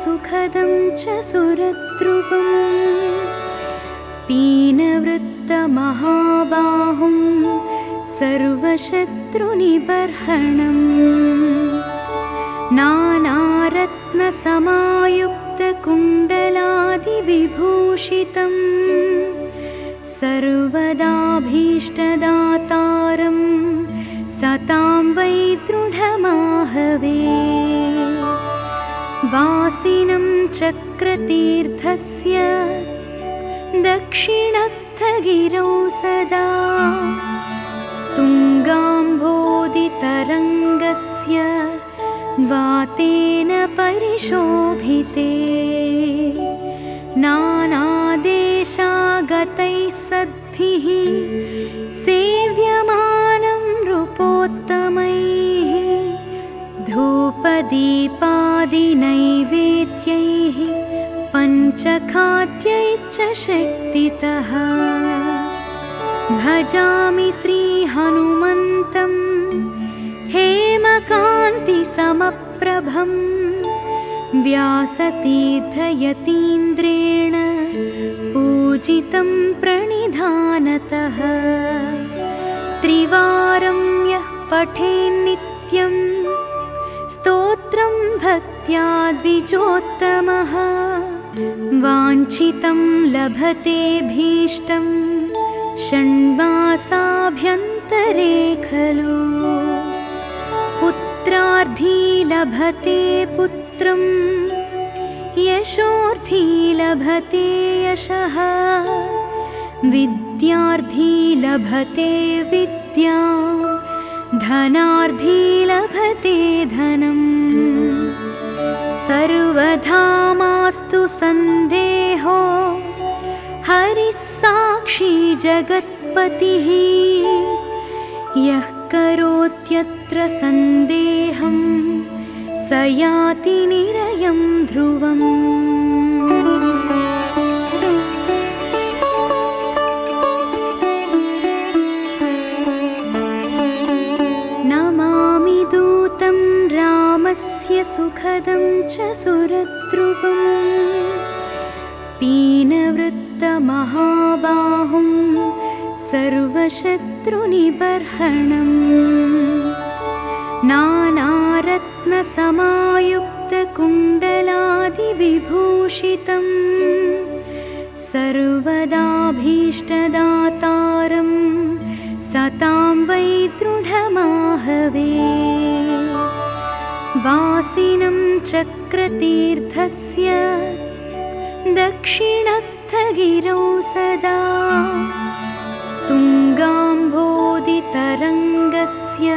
सुखदं च सुरद्रुवम् पीनवृत्तमहाबाहुं सर्वशत्रुनिबर्हणम् नानारत्नसमायुक्तकुण्डलादिविभूषितं सर्वदाभीष्टदातारं सतां वै दृढमाहवे वासिनं चक्रतीर्थस्य दक्षिणस्थगिरौ सदा तुङ्गाम्भोदितरङ्गस्य वातेन परिशोभिते नानादेशागतैः सद्भिः सेव्यमानं नृपोत्तमैः धूपदीपादिनैवेद्यैः पञ्चखाद्यैश्च शक्तितः भजामि श्रीहनुमन्तं हेमकान्तिसमप्रभं व्यासतीर्थयतीन्द्रेण पूजितं प्रणिधानतः त्रिवारं यः पठेन्नित्यं स्तोत्रं भक्त्या द्विजोत्तमः वाञ्छितं लभते भीष्टं षण्मासाभ्यन्तरे खलु पुत्रार्थी लभते पुत्रं यशोर्थी लभते यशः विद्यार्थी लभते विद्यां धनार्थी लभते धनम् सर्वधा मास्तु सन्देहो हरिः साक्षी जगत्पतिः यः करोत्यत्र सन्देहं स याति निरयं ध्रुवम् नमामि दूतं रामस्य सुखदं च सुरद्रुवम् पीनवृत्तमहाबाहुं सर्वशत्रुनिबर्हणम् नानारत्नसमायुक्तकुण्डलादिविभूषितं सर्वदाभीष्टदातारं सतां वै दृढमाहवे वासिनं चक्रतीर्थस्य दक्षिणस्थगिरौ सदा तुङ्गाम्भोदितरङ्गस्य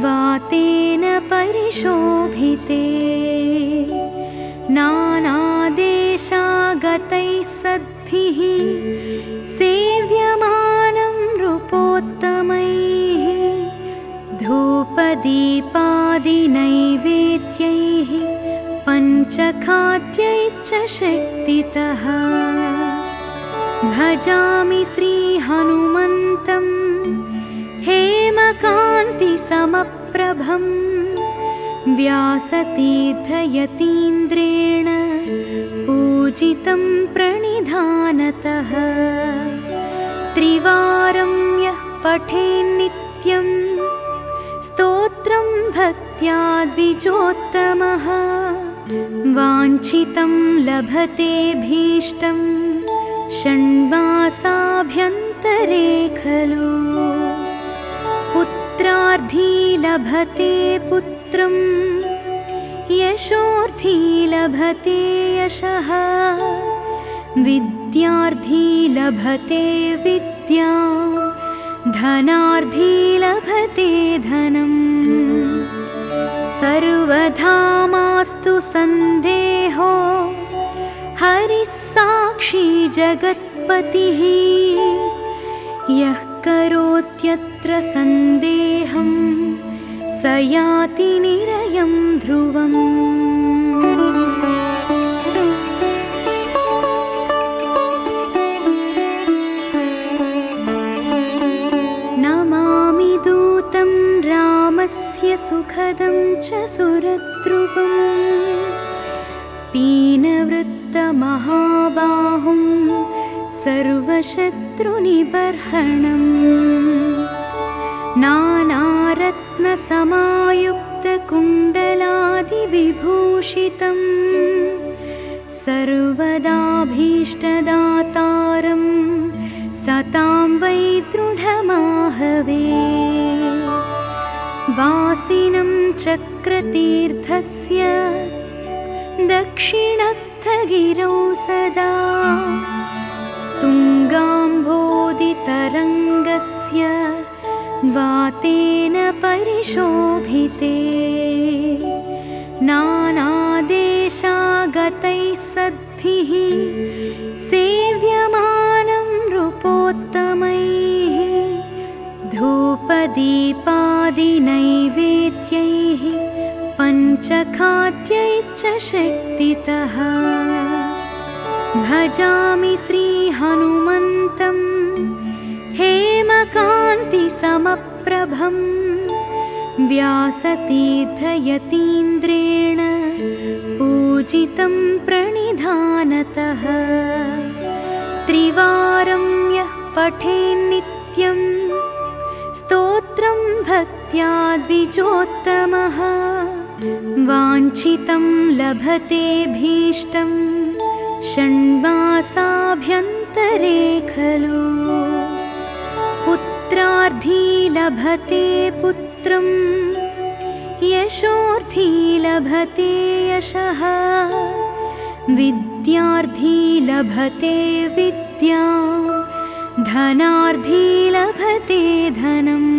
वातेन परिशोभिते नानादेशागतैः सद्भिः सेव्यमानं नृपोत्तमैः धूपदीपादिनैवेद्यैः पञ्चखाद्यैश्च शक्तितः भजामि श्रीहनुमन्तं हेमकान्तिसमप्रभं व्यासतीर्थयतीन्द्रेण पूजितं प्रणिधानतः त्रिवारं यः पठेन्नित्यं स्तोत्रं भक्त्या द्विजोत्तमः वाञ्छितं लभते भीष्टं षण्मासाभ्यन्तरे खलु पुत्रार्थी लभते पुत्रं यशोर्थी लभते यशः विद्यार्थी लभते विद्यां धनार्थी लभते धनम् सर्वधा मास्तु सन्देहो हरिः साक्षी जगत्पतिः यः करोत्यत्र सन्देहं स याति निरयं ध्रुवम् नमामि दूतं रामस्य सुखदं च सुरद्रुवम् पीनवृत्तमहाबाहुं सर्वशत्रुनिबर्हणम् नानारत्नसमायुक्तकुण्डलादिविभूषितं सर्वदाभीष्टदातारं सतां वै दृढमाहवे वासिनं चक्रतीर्थस्य दक्षिणस्थगिरौ सदा तुङ्गाम्भोदितरङ्गस्य वातेन परिशोभिते नानादेशागतैः सद्भिः सेव्यमानं नृपोत्तमैः धूपदीपादिनैवेद्यैः पञ्चखाद्यैश्च शक्तितः भजामि श्रीहनुमन्तं हेमकान्तिसमप्रभं व्यासतीर्थयतीन्द्रेण पूजितं प्रणिधानतः त्रिवारं यः पठेन्नित्यं स्तोत्रं भक्त्या द्विजोत्तमः वाञ्छितं लभते भीष्टं षण्मासाभ्यन्तरे खलु पुत्रार्थी लभते पुत्रं यशोर्थी लभते यशः विद्यार्थी लभते विद्यां धनार्थी लभते धनम्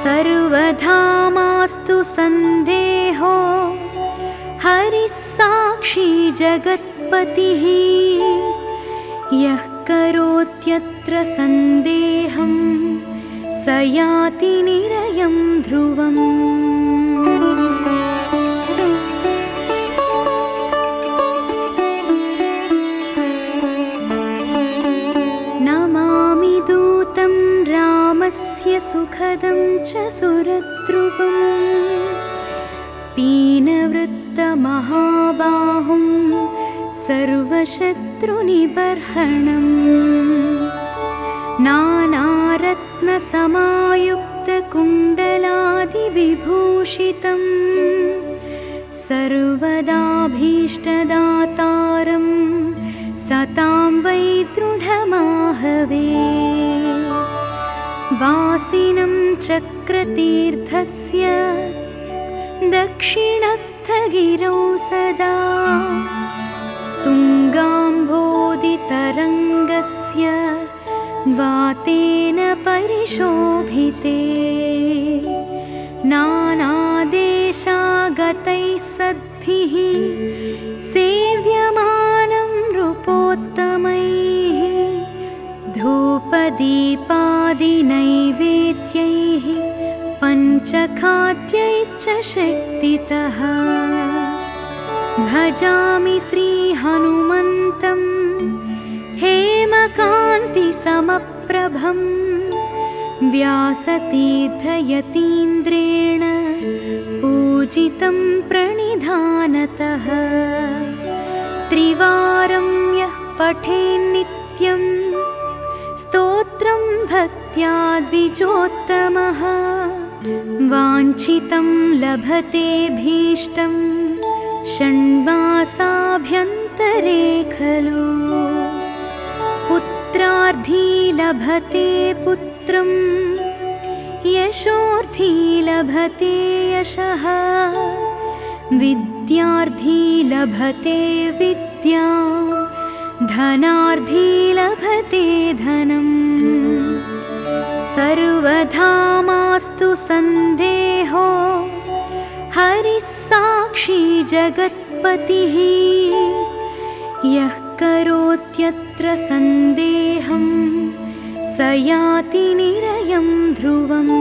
सर्वधा मास्तु सन्देहो हरिः साक्षी जगत्पतिः यः करोत्यत्र सन्देहं स याति निरयं ध्रुवम् नमामि दूतं रामस्य सुखदं च सुरद्रुवम् पीनवृत्तमहाबाहुं सर्वशत्रुनिबर्हणम् नानारत्नसमायुक्तकुण्डलादिविभूषितं सर्वदाभीष्टदातारं सतां वै दृढमाहवे वासिनं चक्रतीर्थस्य दक्षिणस्थगिरौ सदा तुङ्गाम्भोदितरङ्गस्य वातेन परिशोभिते नानादेशागतैः सद्भिः सेव्यमानं नृपोत्तमैः धूपदीपादिनैवेद्यैः पञ्चखाद्यैश्च शक्तितः भजामि श्रीहनुमन्तं हेमकान्तिसमप्रभं व्यासतीर्थयतीन्द्रेण पूजितं प्रणिधानतः त्रिवारं यः पठेन्नित्यं स्तोत्रं भक्त्या द्विजोत्तमः वाञ्छितं लभते भीष्टं षण्मासाभ्यन्तरे खलु पुत्रार्थी लभते पुत्रं यशोर्थी लभते यशः विद्यार्थी लभते विद्यां धनार्थी लभते धनम् सर्वधा मास्तु सन्देहो हरिः साक्षी जगत्पतिः यः करोत्यत्र सन्देहं स याति निरयं ध्रुवम्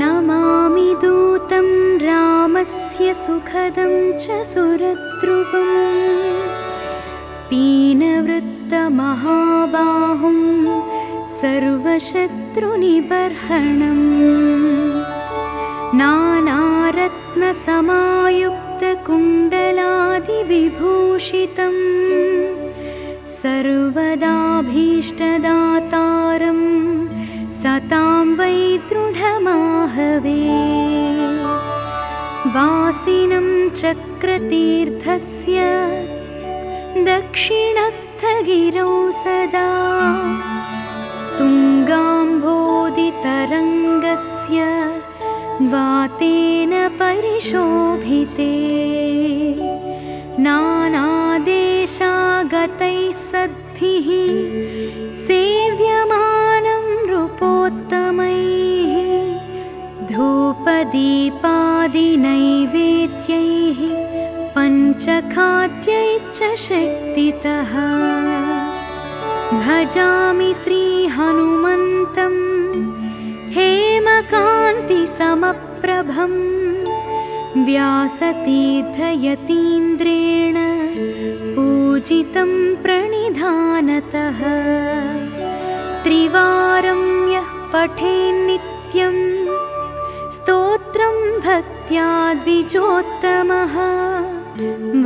नमामि दूतं रामस्य सुखदं च सुरद्रुवम् पीनवृत्तमहाबाहुं सर्वशत्रुनिबर्हणम् नानारत्नसमायुक्तकुण्डलादिविभूषितं सर्वदाभीष्टदातारं सतां वै दृढमाहवे वासिनं चक्रतीर्थस्य दक्षिणस्थगिरौ सदा तुङ्गाम्भोदितरङ्गस्य वातेन परिशोभिते नानादेशागतैः सद्भिः सेव्यमानं नृपोत्तमैः धूपदीपादिनैवेद्यैः पञ्चखाद्यैश्च शक्तितः भजामि श्रीहनुमन्तं हेमकान्तिसमप्रभं व्यासतीर्थयतीन्द्रेण पूजितं प्रणिधानतः त्रिवारं यः पठेन्नित्यं स्तोत्रं भक्त्या द्विजोत्तमः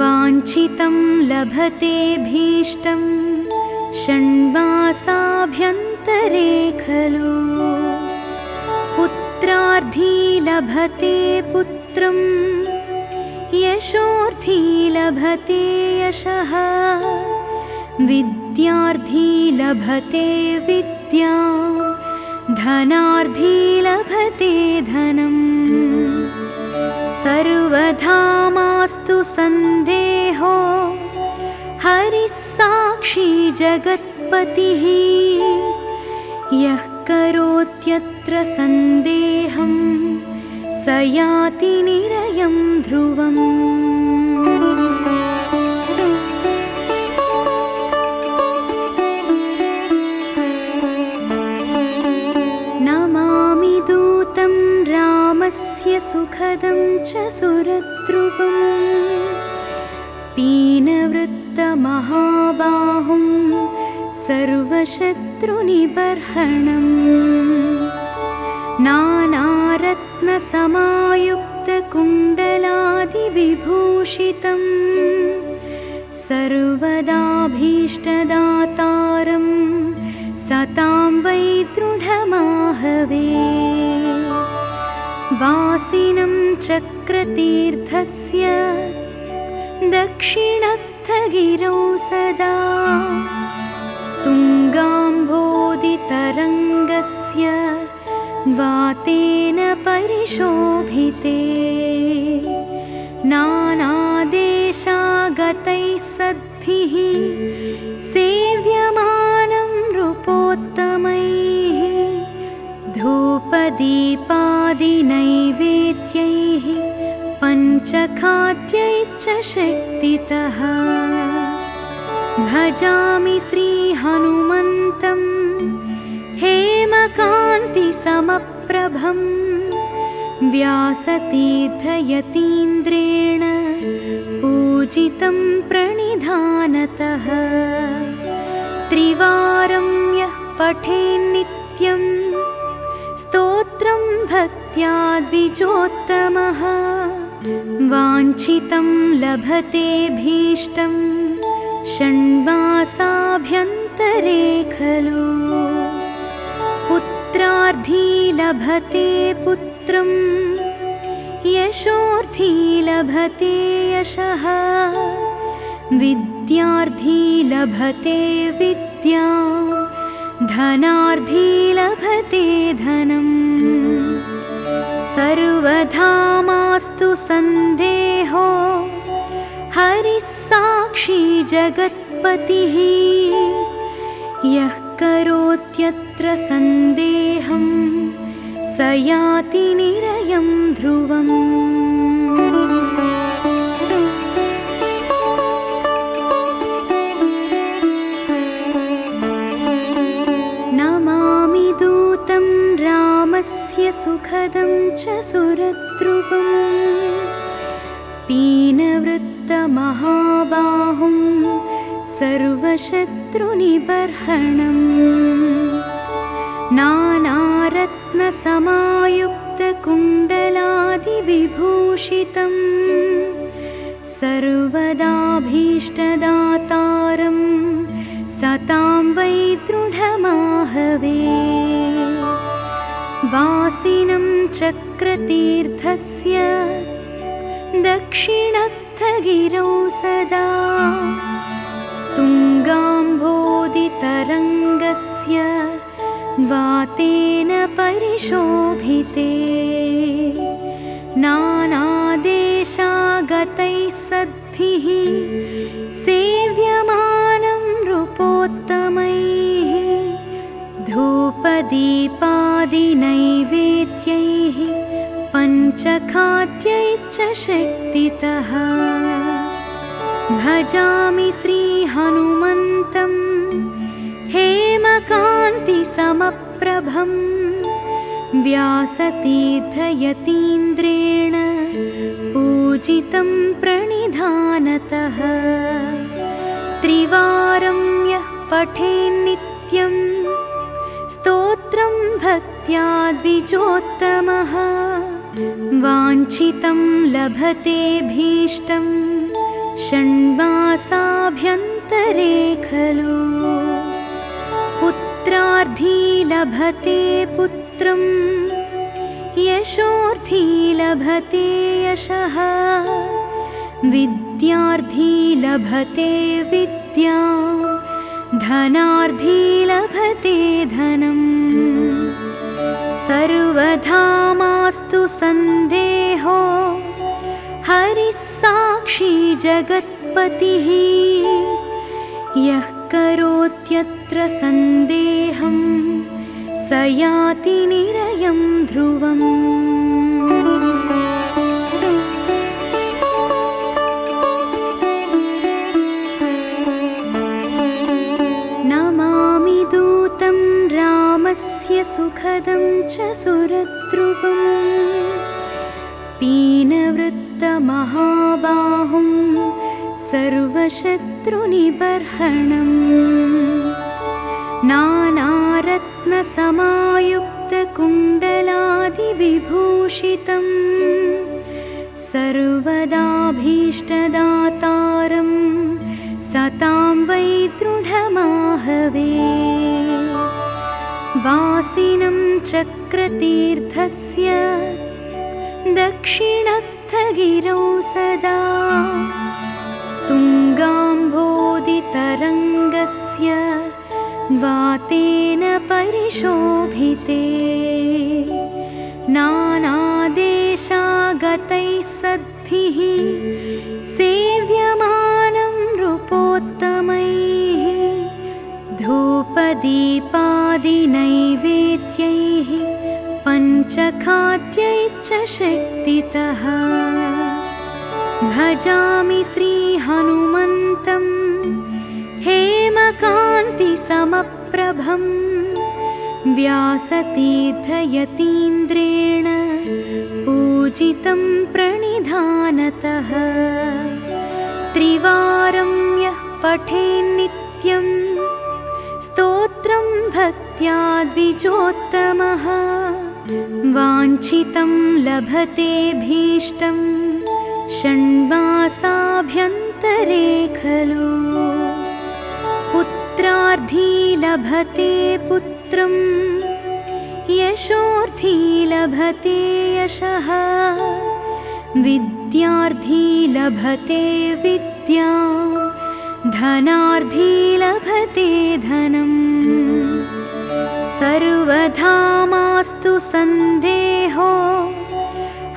वाञ्छितं लभते भीष्टं षण्मासाभ्यन्तरे खलु पुत्रार्थी लभते पुत्रं यशोर्थी लभते यशः विद्यार्थी लभते विद्यां धनार्थी लभते धनम् सर्वधा मास्तु सन्देहो हरिः साक्षी जगत्पतिः यः करोत्यत्र सन्देहं स याति निरयं ध्रुवम् नमामि दूतं रामस्य सुखदं च सुरद्रुवम् पीनवृत्तमहाबाहुं सर्वशत्रुनिबर्हणम् नानारत्नसमायुक्तकुण्डलादिविभूषितं सर्वदाभीष्टदातारं सतां वै दृढमाहवे वासिनं चक्रतीर्थस्य दक्षिणस्थगिरौ सदा तुङ्गाम्भोदितरङ्गस्य वातेन परिशोभिते नानादेशागतैः सद्भिः सेव्यमानं नृपोत्तमैः धूपदीपादिनैवेद्यैः पञ्चखाद्यैश्च शक्तितः भजामि श्रीहनुमन्तं हेमकान्तिसमप्रभं व्यासतीर्थयतीन्द्रेण पूजितं प्रणिधानतः त्रिवारं यः पठेन्नित्यं स्तोत्रं भक्त्या द्विजोत्तमः वाञ्छितं लभते भीष्टं षण्मासाभ्यन्तरे खलु पुत्रार्थी लभते पुत्रं यशोर्थी लभते यशः विद्यार्थी लभते विद्यां धनार्थी लभते धनम् सर्वधा मास्तु सन्देहो हरिः साक्षी जगत्पतिः यः करोत्यत्र सन्देहं स याति निरयं ध्रुवम् नमामि दूतं रामस्य सुखदं च सुरद्रुवम् पीनवृत्तमहाबाहुं सर्वशत्रुनिबर्हणम् नानारत्नसमायुक्तकुण्डलादिविभूषितं सर्वदाभीष्टदातारं सतां वै दृढमाहवे। वासिनं चक्रतीर्थस्य दक्षिणस्थगिरौ सदा तुङ्गाम्भोदितरङ्गस्य वातेन परिशोभिते। नानादेशागतैः सद्भिः सेव्यमानं नृपोत्तमैः धूपदीपादिनैवेद्यैः पञ्चखाद्यैश्च शक्तितः। भजामि श्रीहनुमन्तं हेमकान्तिसमप्रभं व्यासतीर्थयतीन्द्रेण पूजितं प्रणिधानतः। त्रिवारं यः पठेन्नित्यं स्तोत्रं भक्त्या द्विजोत्तमः वाञ्छितं लभतेऽभीष्टं षण्मासाभ्यन्तरे खलु। पुत्रार्थी लभते पुत्रं यशोर्थी लभते यशः विद्यार्थी लभते विद्यां धनार्थी लभते धनम्। सर्वथा मास्तु सन्देहो हरिः साक्षी जगत्पतिः यः करोत्यत्र सन्देहं स याति निरयं ध्रुवम्। नमामि दूतं रामस्य सुखदं च सुरद्रुवम् पीनवृत्तमहाबाहुं सर्वशत्रुनिबर्हणम्। नानारत्नसमायुक्तकुण्डलादिविभूषितं सर्वदाभीष्टदातारं सतां वै दृढमाहवे। वासिनं चक्रतीर्थस्य दक्षिणस्थगिरौ सदा तुङ्गाम्भोदितरङ्गस्य वातेन परिशोभिते। नानादेशागतैः सद्भिः सेव्यमानं नृपोत्तमैः धूपदीपादिनैवेद्यैः पञ्चखाद्यैश्च शक्तितः। भजामि श्रीहनुमन्तं हेमकान्तिसमप्रभं व्यासतीर्थयतीन्द्रेण पूजितं प्रणिधानतः। त्रिवारं यः पठेन्नित्यं स्तोत्रं भक्त्या द्विजोत्तमः वाञ्छितं लभतेऽभीष्टं षण्मासाभ्यन्तरे खलु। पुत्रार्थी लभते पुत्रं यशोर्थी लभते यशः विद्यार्थी लभते विद्यां धनार्थी लभते धनम्। सर्वथा मास्तु सन्देहो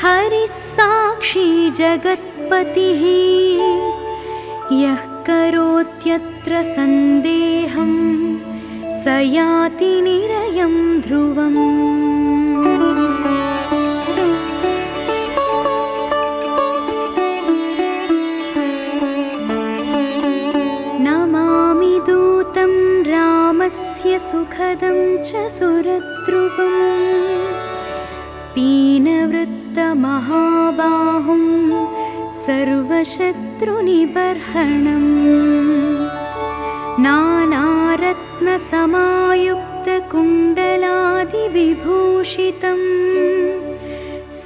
हरिः साक्षी जगत्पतिः यः करोत्यत्र सन्देहं स याति निरयं ध्रुवम्। नमामि दूतं रामस्य सुखदं च सुरद्रुवम् पीनवृत्तमहाबाहुं सर्वशत्रुनिबर्हणम्। नानारत्नसमायुक्त समायुक्तकुण्डलादिविभूषितं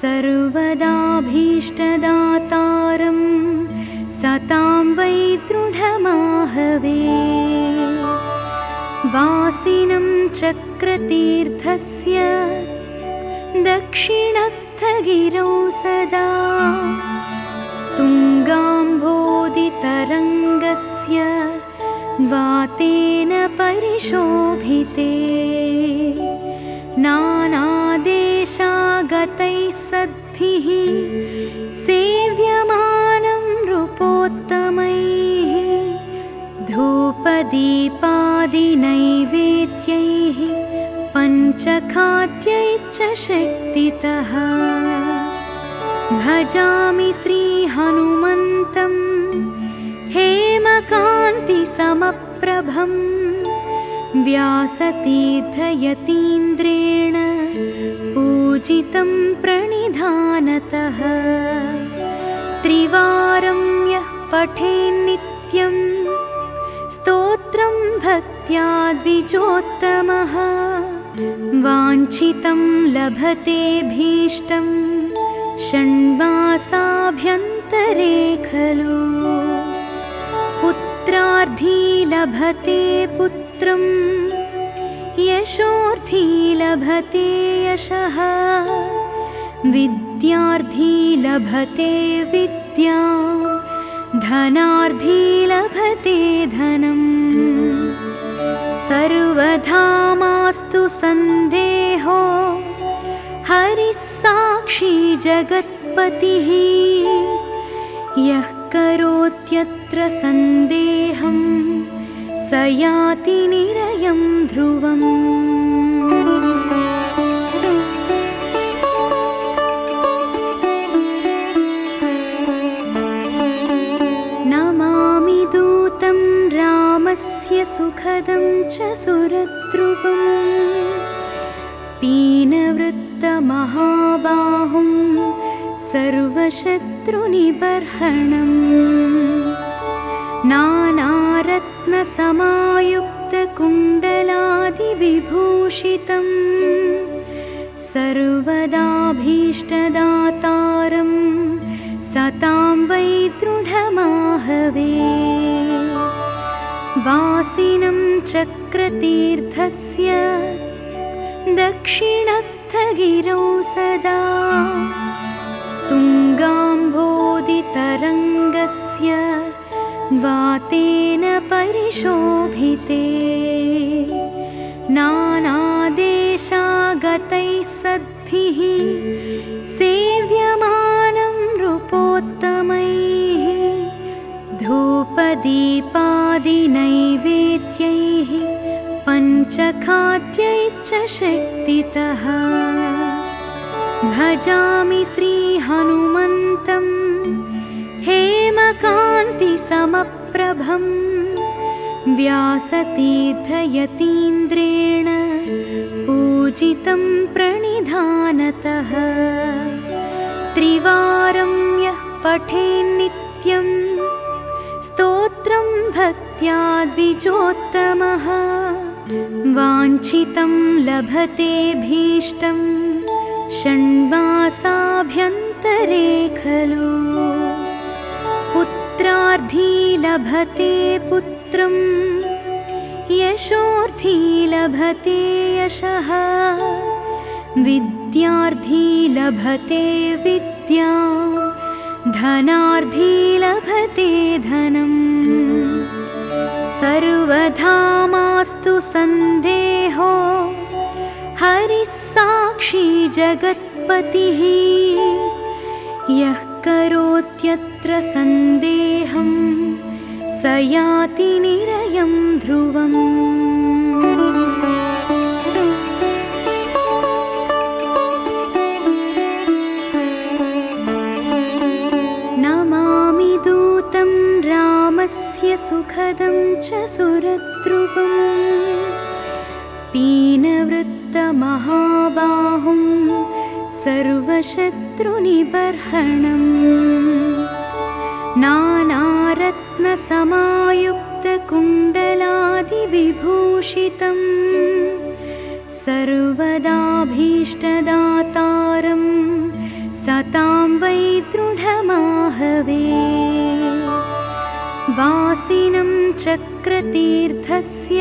सर्वदाभीष्टदातारं सतां वै दृढमाहवे। वासिनं चक्रतीर्थस्य दक्षिणस्थगिरौ सदा तुङ्गाम्भोदितरङ्गस्य वातेन परिशोभिते। नानादेशागतैः सद्भिः सेव्यमानं नृपोत्तमैः धूपदीपादिनैवेद्यैः पञ्चखाद्यैश्च शक्तितः। भजामि श्रीहनुमन्तं हेमकान्तिसमप्रभं व्यासतीर्थयतीन्द्रेण पूजितं प्रणिधानतः। त्रिवारं यः पठेन्नित्यं स्तोत्रं भक्त्या द्विजोत्तमः वाञ्छितं लभते भीष्टं षण्मासाभ्यन्तरे खलु। पुत्रार्थी लभते पुत्रं यशोर्थी लभते यशः विद्यार्थी लभते विद्यां धनार्थी लभते धनम्। सर्वधा मास्तु सन्देहो हरिः साक्षी जगत्पतिः यः करोत्यत्र सन्देहं स याति निरयं ध्रुवम्। नमामि दूतं रामस्य सुखदं च सुरद्रुवम् पीनवृत्तमहाबाहुं सर्वशत्रुनिबर्हणम्। नानारत्नसमायुक्तकुण्डलादिविभूषितं सर्वदाभीष्टदातारं सतां वै दृढमाहवे। वासिनं चक्रतीर्थस्य दक्षिणस्थगिरौ सदा तुङ्गाम्भोदितरङ्गस्य वातेन परिशोभिते। नानादेशागतैः सद्भिः सेव्यमानं नृपोत्तमैः धूपदीपादिनैवेद्यैः पञ्चखाद्यैश्च शक्तितः। भजामि श्रीहनुमन्तं हेमकान्तिसमप्रभं व्यासतीर्थयतीन्द्रेण पूजितं प्रणिधानतः। त्रिवारं यः पठेन्नित्यं स्तोत्रं भक्त्या द्विजोत्तमः वाञ्छितं लभते भीष्टं षण्मासाभ्यन्तरे खलु। पुत्रार्थी लभते पुत्रं यशोर्थी लभते यशः विद्यार्थी लभते विद्यां धनार्थी लभते धनम्। सर्वधा मास्तु सन्देहो हरिः साक्षी जगत्पतिः यः करोत्यत्र सन्देहं स याति निरयं ध्रुवम्। नमामि दूतं रामस्य सुखदं च सुरद्रुवम् पीनवृत्तमहाबाहुं सर्वशत्रुनिबर्हणम्। नानारत्नसमायुक्तकुण्डलादिविभूषितं सर्वदाभीष्टदातारं सतां वै दृढमाहवे। वासिनं चक्रतीर्थस्य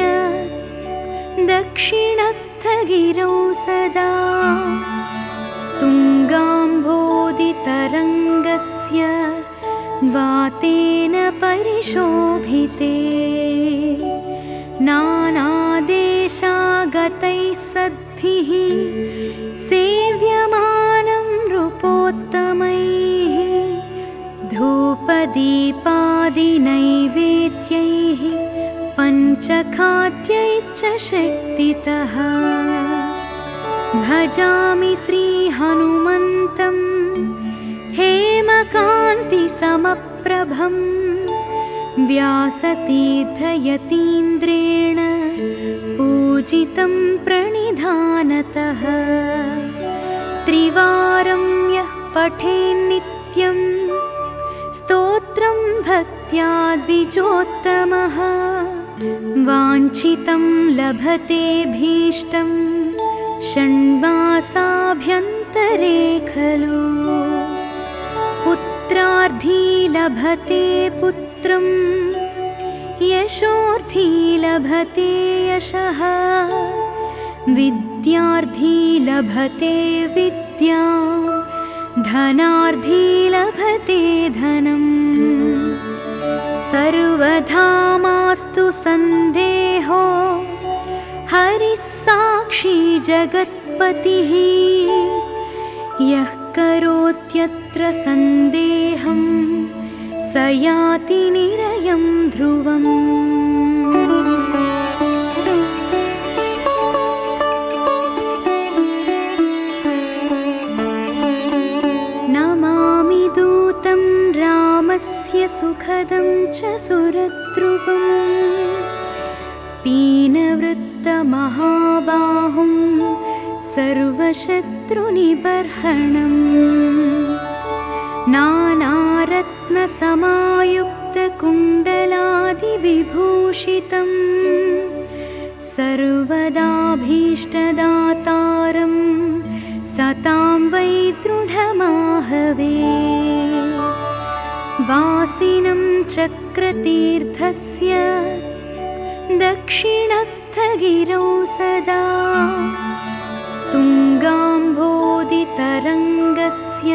दक्षिणस्थगिरौ सदा तुङ्गाम्भोदितरङ्गस्य वातेन परिशोभिते। नानादेशागतैः सद्भिः सेव्यमानं नृपोत्तमैः धूपदीपादिनैवेद्यैः पञ्चखाद्यैश्च शक्तितः। भजामि श्रीहनुमन्तं हेमकान्तिसमप्रभं व्यासतीर्थयतीन्द्रेण पूजितं प्रणिधानतः। त्रिवारं यः पठेन्नित्यं स्तोत्रं भक्त्या द्विजोत्तमः वाञ्छितं लभते भीष्टं षण्मासाभ्यन्तरे खलु। पुत्रार्थी लभते पुत्रं यशोर्थी लभते यशः विद्यार्थी लभते विद्यां धनार्थी लभते धनम्। सर्वधा मास्तु सन्देहो हरिः साक्षी जगत्पतिः यः करोत्यत्र सन्देहं स याति निरयं ध्रुवम्। नमामि दूतं रामस्य सुखदं च सुरद्रुवम् पीनवृत्तमहाबाहुं सर्वशत्रुनिबर्हणम्। नानारत्नसमायुक्तकुण्डलादिविभूषितं सर्वदाभीष्टदातारं सतां वै दृढमाहवे। वासिनं चक्रतीर्थस्य दक्षिणस्थगिरौ सदा तुङ्गाम्भोदितरङ्गस्य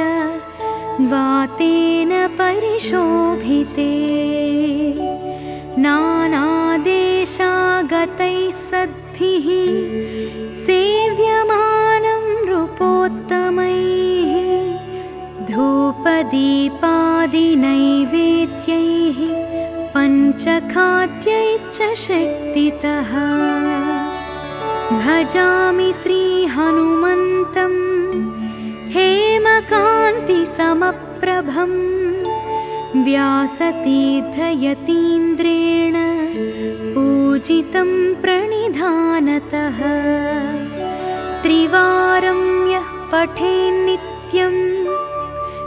वातेन परिशोभिते। नानादेशागतैः सद्भिः सेव्यमानं नृपोत्तमैः धूपदीपादिनैवेद्यैः पञ्चखाद्यैश्च शक्तितः। भजामि श्रीहनुमन्तं हेमकान्तिसमप्रभं व्यासतीर्थयतीन्द्रेण पूजितं प्रणिधानतः। त्रिवारं यः पठेन्नित्यं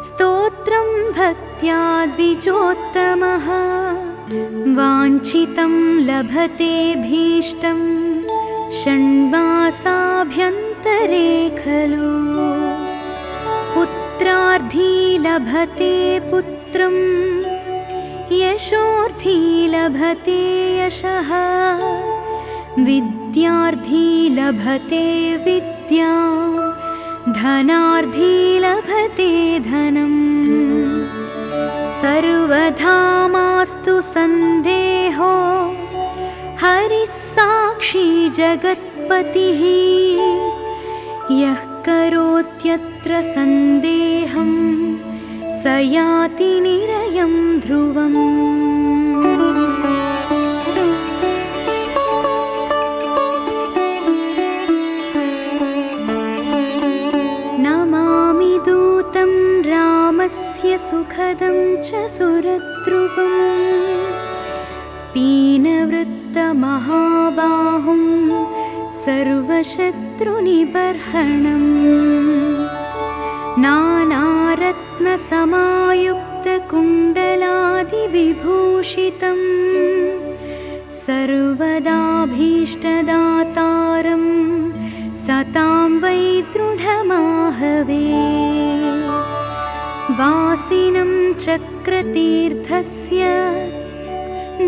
स्तोत्रं भक्त्या द्विजोत्तमः वाञ्छितं लभते भीष्टं षण्मासाभ्यन्तरे खलु। पुत्रार्थी लभते पुत्रं यशोर्थी लभते यशः विद्यार्थी लभते विद्यां धनार्थी लभते धनम्। सर्वधा मास्तु सन्देहो हरिः साक्षी जगत्पतिः यः करोत्यत्र सन्देहं स याति निरयं ध्रुवम्। नमामि दूतं रामस्य सुखदं च सुरद्रुवम् पीनवृत्तमहाबाहुं सर्वशत्रुनिबर्हणम्। नानारत्नसमायुक्तकुण्डलादिविभूषितं सर्वदाभीष्टदातारं सतां वै दृढमाहवे। वासिनं चक्रतीर्थस्य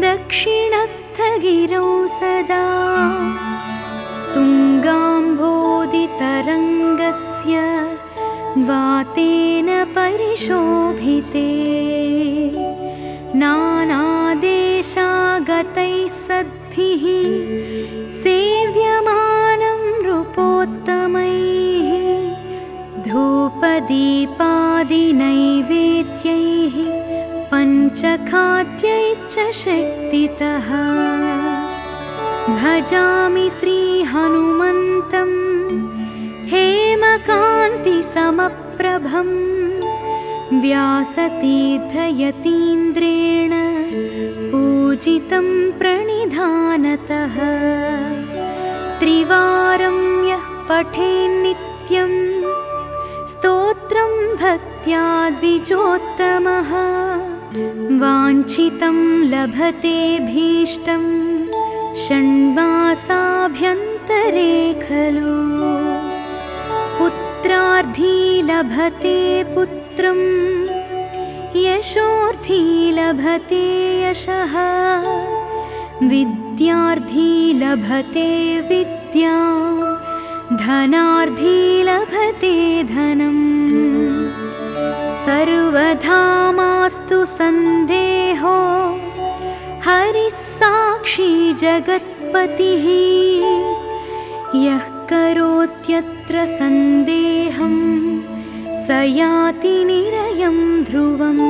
दक्षिणस्थगिरौ सदा तुङ्गाम्भोदितरङ्गस्य वातेन परिशोभिते। नानादेशागतैः सद्भिः सेव्यमानं नृपोत्तमैः धूपदीपादिनैवेद्यैः पञ्चखाद्यैश्च शक्तितः। भजामि श्रीहनुमन्तं हेमकान्तिसमप्रभं व्यासतीर्थयतीन्द्रेण पूजितं प्रणिधानतः। त्रिवारं यः पठेन्नित्यं स्तोत्रं भक्त्या द्विजोत्तमः वाञ्छितं लभते भीष्टं षण्मासाभ्यन्तरे खलु। पुत्रार्थी लभते पुत्रं यशोर्थी लभते यशः विद्यार्थी लभते विद्यां धनार्थी लभते धनम्। सर्वधा मास्तु सन्देहो हरिः साक्षी जगत्पतिः यः करोत्यत्र सन्देहं स याति निरयं ध्रुवम्।